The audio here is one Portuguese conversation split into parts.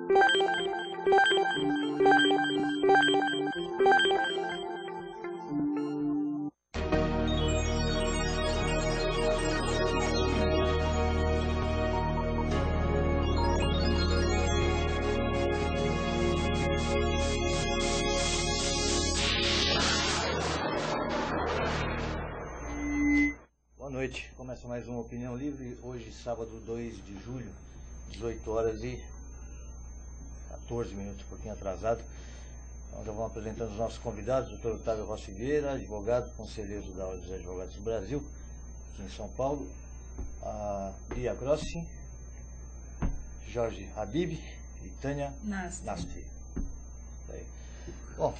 Boa noite, começa mais uma Opinião Livre, hoje sábado 2 de julho, 18 horas e 14 minutos, um pouquinho atrasado. Então já vamos apresentando os nossos convidados, o Dr. Otávio Rossi Vieira, advogado, conselheiro da Ordem dos Advogados do Brasil, aqui em São Paulo, a Lia Grossi, Jorge Habib e Tânia Nasti. Bom,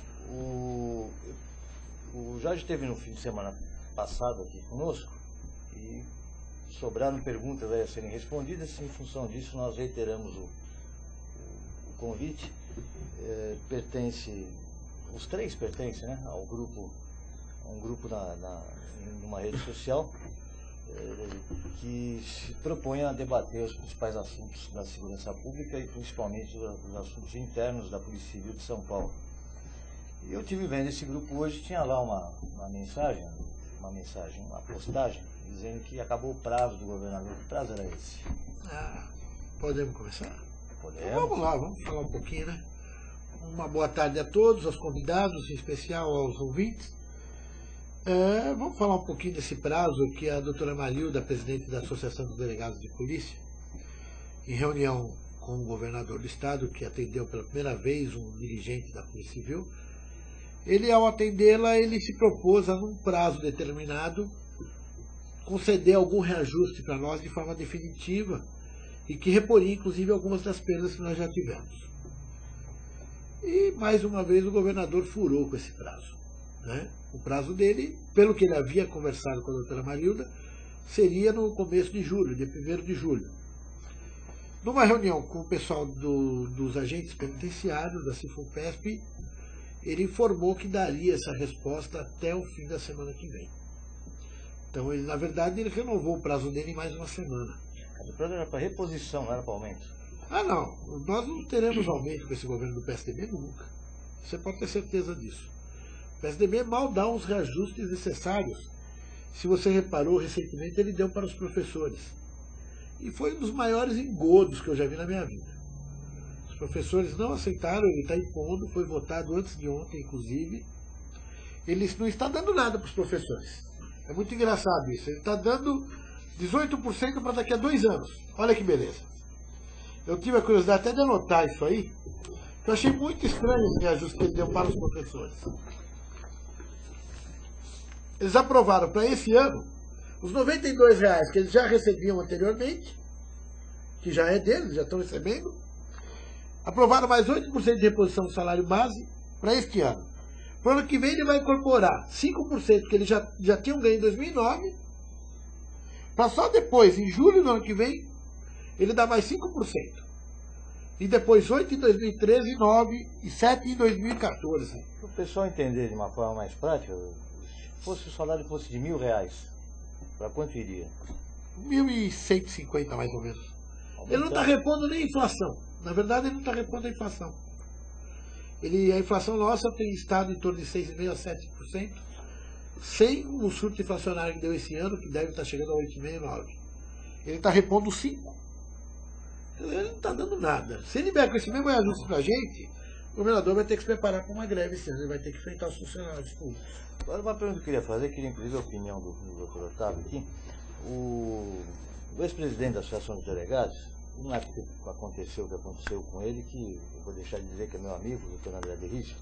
o Jorge esteve no fim de semana passado aqui conosco e sobraram perguntas a serem respondidas. Em função disso, nós reiteramos o convite. Os três pertencem, né, a um grupo numa rede social que se propõe a debater os principais assuntos da segurança pública e principalmente os assuntos internos da Polícia Civil de São Paulo. E eu estive vendo esse grupo hoje, tinha lá uma postagem, dizendo que acabou o prazo do governador. Que prazo era esse? Podemos começar? Podemos. Então vamos lá, vamos falar um pouquinho, né? Uma boa tarde a todos, aos convidados, em especial aos ouvintes. Vamos falar um pouquinho desse prazo que a doutora Marilda, presidente da Associação dos Delegados de Polícia, em reunião com o governador do estado, que atendeu pela primeira vez um dirigente da Polícia Civil, ele, ao atendê-la, ele se propôs a, num prazo determinado, conceder algum reajuste para nós de forma definitiva e que reporia, inclusive, algumas das perdas que nós já tivemos. E, mais uma vez, o governador furou com esse prazo, né? O prazo dele, pelo que ele havia conversado com a doutora Marilda, seria no começo de julho, dia 1º de julho. Numa reunião com o pessoal dos agentes penitenciários, da Cifupesp, ele informou que daria essa resposta até o fim da semana que vem. Então, na verdade, ele renovou o prazo dele em mais uma semana. O prazo era para reposição, não era para aumento? Não. Nós não teremos aumento com esse governo do PSDB nunca. Você pode ter certeza disso. O PSDB mal dá os reajustes necessários. Se você reparou, recentemente ele deu para os professores. E foi um dos maiores engodos que eu já vi na minha vida. Os professores não aceitaram, ele está impondo, foi votado antes de ontem, inclusive. Ele não está dando nada para os professores. É muito engraçado isso. Ele está dando 18% para daqui a 2 anos. Olha que beleza. Eu tive a curiosidade até de anotar isso aí, que eu achei muito estranho esse reajuste que ele deu para os professores. Eles aprovaram para esse ano os R$ 92,00 que eles já recebiam anteriormente, que já é deles, já estão recebendo. Aprovaram mais 8% de reposição do salário base para este ano. Para o ano que vem ele vai incorporar 5% que eles já tinham ganho em 2009, para só depois, em julho do ano que vem, ele dá mais 5%. E depois 8% em 2013, 9% e 7% em 2014. Para o pessoal entender de uma forma mais prática, se o salário fosse de R$ 1.000, para quanto iria? 1.150 mais ou menos. Ele não está repondo nem a inflação. Na verdade, ele não está repondo a inflação. A inflação nossa tem estado em torno de 6,5% a 7%, sem o surto inflacionário que deu esse ano, que deve estar chegando a 8,5%, 9%. Ele está repondo 5%. Ele não está dando nada. Se ele vier com esse mesmo reajuste para a gente, o governador vai ter que se preparar para uma greve esse ano. Ele vai ter que enfrentar os funcionários públicos. Agora, uma pergunta que eu queria fazer, queria inclusive a opinião do Dr. Otávio aqui. O ex-presidente da Associação dos Delegados, não é porque aconteceu o que aconteceu com ele, que eu vou deixar de dizer que é meu amigo, o Dr. André Derrich,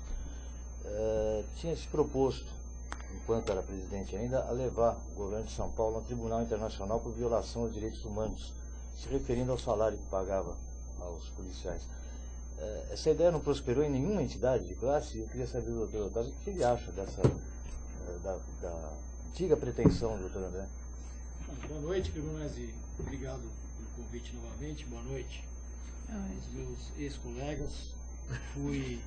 tinha se proposto, enquanto era presidente ainda, a levar o governo de São Paulo ao Tribunal Internacional por violação aos direitos humanos, se referindo ao salário que pagava aos policiais. Essa ideia não prosperou em nenhuma entidade de classe, e eu queria saber do Dr. Otávio o que ele acha dessa da antiga pretensão do Dr. André. Boa noite, Perunazzi. Obrigado pelo convite novamente. Boa noite aos meus ex-colegas. Fui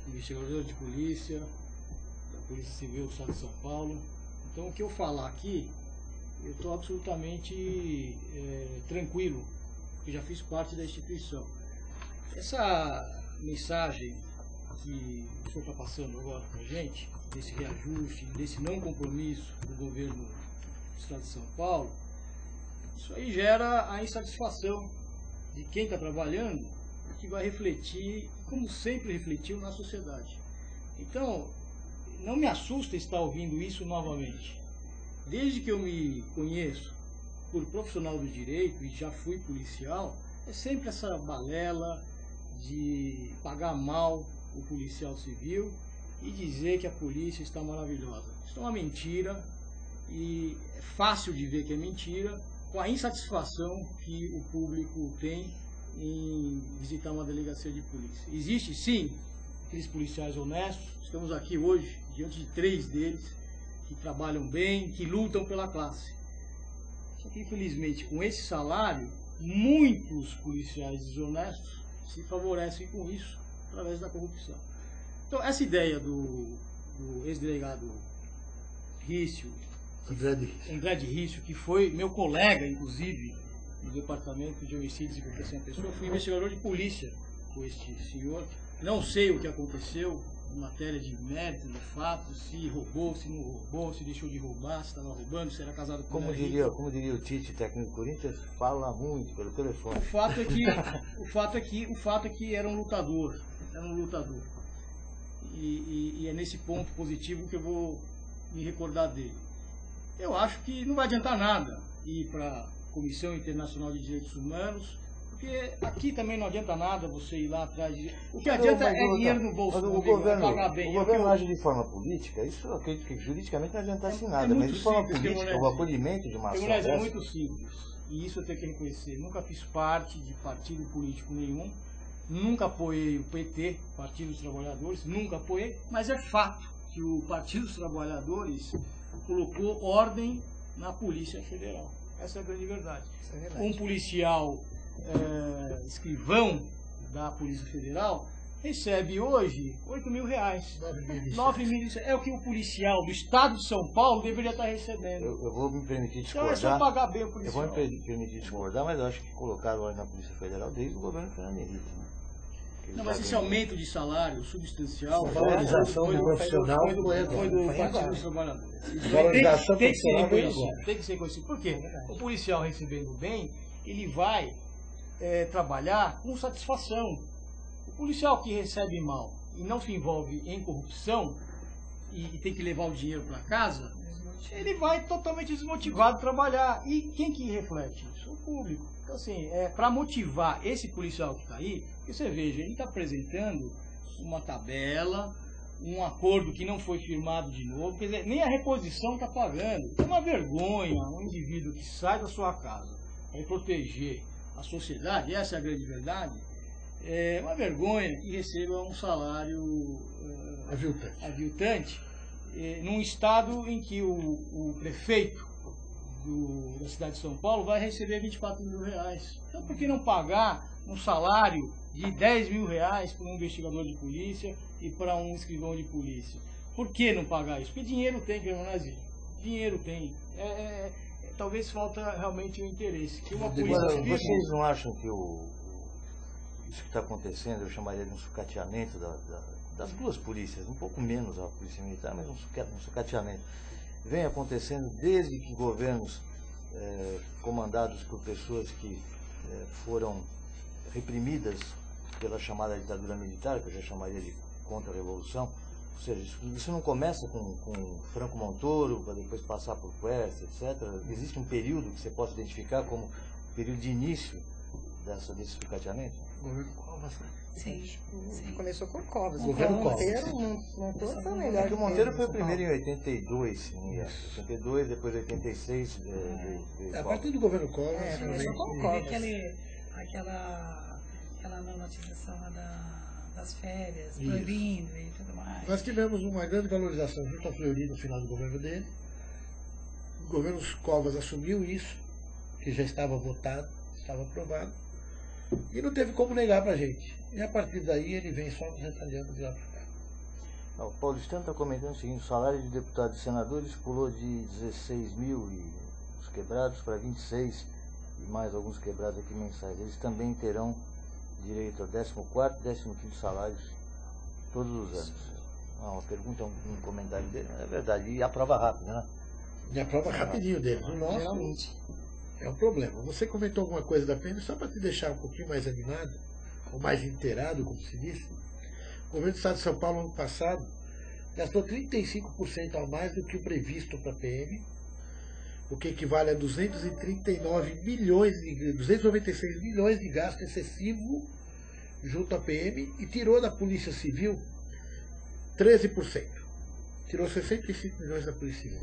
investigador de polícia, da Polícia Civil do Estado de São Paulo. Então, o que eu falar aqui, eu estou absolutamente tranquilo, porque já fiz parte da instituição. essa mensagem que o senhor está passando agora para a gente, desse reajuste, desse não compromisso do governo do Estado de São Paulo, isso aí gera a insatisfação de quem está trabalhando, que vai refletir, como sempre refletiu, na sociedade. Então, não me assusta estar ouvindo isso novamente. Desde que eu me conheço por profissional do direito, e já fui policial, é sempre essa balela de pagar mal o policial civil e dizer que a polícia está maravilhosa. Isso é uma mentira, e é fácil de ver que é mentira, com a insatisfação que o público tem em visitar uma delegacia de polícia. Existe, sim, aqueles policiais honestos. Estamos aqui hoje diante de 3 deles que trabalham bem, que lutam pela classe. Só que, infelizmente, com esse salário, muitos policiais desonestos se favorecem com isso, através da corrupção. Então, essa ideia do ex-delegado Rício, André de Rício, que foi meu colega, inclusive, no Departamento de Homicídios e Proteção à Pessoa, fui investigador de polícia com este senhor. Não sei o que aconteceu em matéria de mérito, de fato, se roubou, se não roubou, se deixou de roubar, se estava roubando, se era casado com como diria o Tite, técnico do Corinthians, fala muito pelo telefone. O fato é que era um lutador, E é nesse ponto positivo que eu vou me recordar dele. Eu acho que não vai adiantar nada ir para a Comissão Internacional de Direitos Humanos, porque aqui também não adianta nada você ir lá atrás de... O que adianta é dinheiro no bolso. O governo age de forma política, isso eu acredito que juridicamente não adiantasse nada, mas de forma política, o acolhimento de uma ação dessa... É muito simples, e isso eu tenho que reconhecer. Nunca fiz parte de partido político nenhum, nunca apoiei o PT, Partido dos Trabalhadores, nunca apoiei, mas é fato que o Partido dos Trabalhadores colocou ordem na Polícia Federal. Essa é a grande verdade. Um policial escrivão da Polícia Federal recebe hoje R$8.000. 9.000 é o que o policial do Estado de São Paulo deveria estar recebendo. Eu vou me permitir discordar. Então é só pagar bem o policial. Eu vou me permitir discordar, mas eu acho que colocaram ordem na Polícia Federal desde o governo Fernando Henrique. Né? Não, mas esse aumento de salário substancial, valorização do profissional foi do Partido dos Trabalhadores. Tem que ser reconhecido. Por quê? O policial recebendo bem, ele vai trabalhar com satisfação. O policial que recebe mal e não se envolve em corrupção e tem que levar o dinheiro para casa, ele vai totalmente desmotivado a trabalhar. E quem que reflete isso? O público. Então, assim, para motivar esse policial que está aí, que você veja, ele está apresentando uma tabela, um acordo que não foi firmado de novo, quer dizer, nem a reposição está pagando. É uma vergonha um indivíduo que sai da sua casa para proteger a sociedade, essa é a grande verdade, é uma vergonha que receba um salário aviltante num estado em que o prefeito da cidade de São Paulo vai receber R$24.000. Então, por que não pagar um salário de R$10.000 para um investigador de polícia e para um escrivão de polícia? Por que não pagar isso? Porque dinheiro tem, Cremonese. Dinheiro tem. Talvez falta realmente o interesse. Que uma polícia civil... Vocês não acham que isso que está acontecendo, eu chamaria de um sucateamento das duas polícias, um pouco menos a polícia militar, mas um sucateamento, vem acontecendo desde que governos comandados por pessoas que foram reprimidas pela chamada ditadura militar, que eu já chamaria de contra-revolução, ou seja, isso não começa com Franco Montoro, para depois passar por Quest, etc. Existe um período que você possa identificar como período de início desse sucateamento? Governo Covas, né? Sim. Começou com Covas. O governo Monteiro não foi melhor. Porque o Monteiro foi o primeiro em 82, 82, depois 86. A partir do governo Covas. Começou com Covas. Aquela normatização das férias, proibindo e tudo mais. Nós tivemos uma grande valorização junto ao Fleury no final do governo dele. O governo Covas assumiu isso, que já estava votado, estava aprovado, e não teve como negar para a gente. E a partir daí ele vem só nos retalhando de lá para cá. O Paulistano está comentando o seguinte: o salário de deputados e senadores pulou de 16 mil e os quebrados para 26 e mais alguns quebrados aqui mensais. Eles também terão direito a 14º e 15º salários todos os anos. Uma pergunta, um comentário dele, é verdade. E a prova rápida, né? E a prova rapidinho dele. O nosso Geralmente. é um problema. Você comentou alguma coisa da PM, só para te deixar um pouquinho mais animado, ou mais inteirado, como se diz. O governo do Estado de São Paulo, ano passado, gastou 35% a mais do que o previsto para a PM, o que equivale a 296 milhões de gasto excessivo junto à PM, e tirou da Polícia Civil 13%. Tirou 65 milhões da Polícia Civil.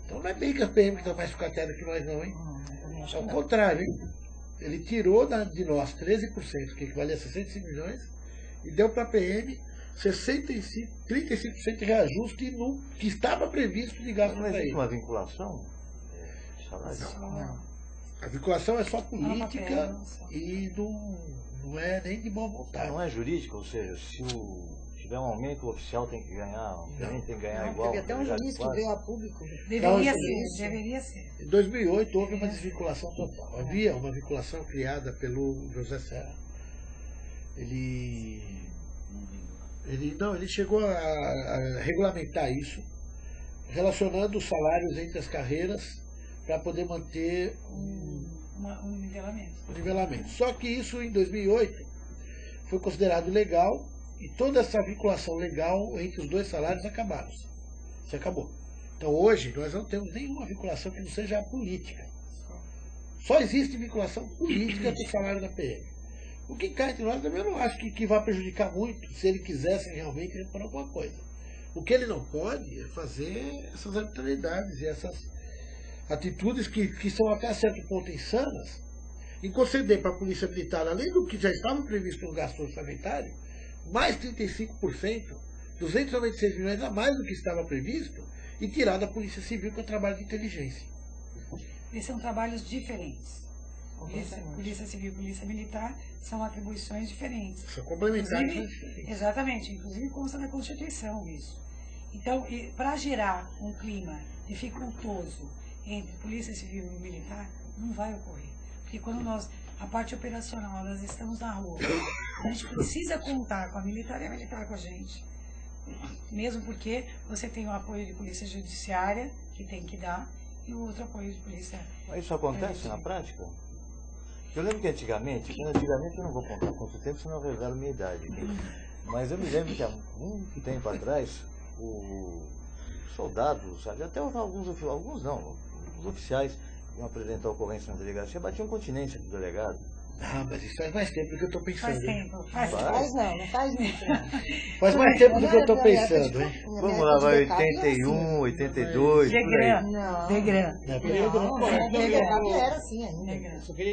Então não é bem que a PM está mais sucateada que nós não, hein? É o contrário, hein? Ele tirou de nós 13%, que equivale a 65 milhões, e deu para a PM 35% de reajuste que estava previsto de gasto Não para existe ele. uma vinculação de salário? Não. A vinculação é só Não, política papel, só. e não é nem de boa vontade. Não é jurídico, ou seja, se tiver um aumento, o oficial tem que ganhar, o tenente tem que ganhar igual. Teve até um delegado juiz que quase. veio a público. Deveria Não, ser, deveria ser. Em 2008 houve uma desvinculação total. Havia uma vinculação criada pelo José Serra. Ele chegou a regulamentar isso, relacionando os salários entre as carreiras para poder manter Um nivelamento. o nivelamento. Só que isso em 2008 foi considerado legal, e toda essa vinculação legal entre os dois salários acabaram. Se acabou. Então hoje nós não temos nenhuma vinculação que não seja a política. Só existe vinculação política do salário da PM. O que cai entre nós também eu não acho que vai prejudicar muito se ele quisesse realmente repor alguma coisa. O que ele não pode é fazer essas arbitrariedades e essas atitudes que são até certo ponto insanas, em conceder para a Polícia Militar, além do que já estava previsto no gasto orçamentário, mais 35%, 296 milhões a mais do que estava previsto, e tirar da Polícia Civil, que é o trabalho de inteligência. Eles são trabalhos diferentes. Polícia Civil e Polícia Militar são atribuições diferentes. São complementares. Inclusive, exatamente, inclusive consta na Constituição isso. Então, para gerar um clima dificultoso entre Polícia Civil e Militar, não vai ocorrer. Porque quando a parte operacional, nós estamos na rua, a gente precisa contar com a militar e a militar com a gente. Mesmo porque você tem o apoio de polícia judiciária, que tem que dar, e o outro apoio de polícia. Mas isso acontece na prática? Eu lembro que antigamente eu não vou contar quanto tempo, senão eu revelo minha idade. Mas eu me lembro que há muito tempo atrás, os soldados, sabe, até alguns não, os oficiais iam apresentar a ocorrência na delegacia, batiam continência do delegado. Ah, mas isso faz mais tempo do que eu estou pensando. Faz hein? tempo. Não faz muito. Não. Faz mais tempo do que eu estou pensando, hein? Vamos lá, vai 81, 82, por aí. Não. Degrã. Não, período não pode. Não, era assim ainda. Degrã. Só queria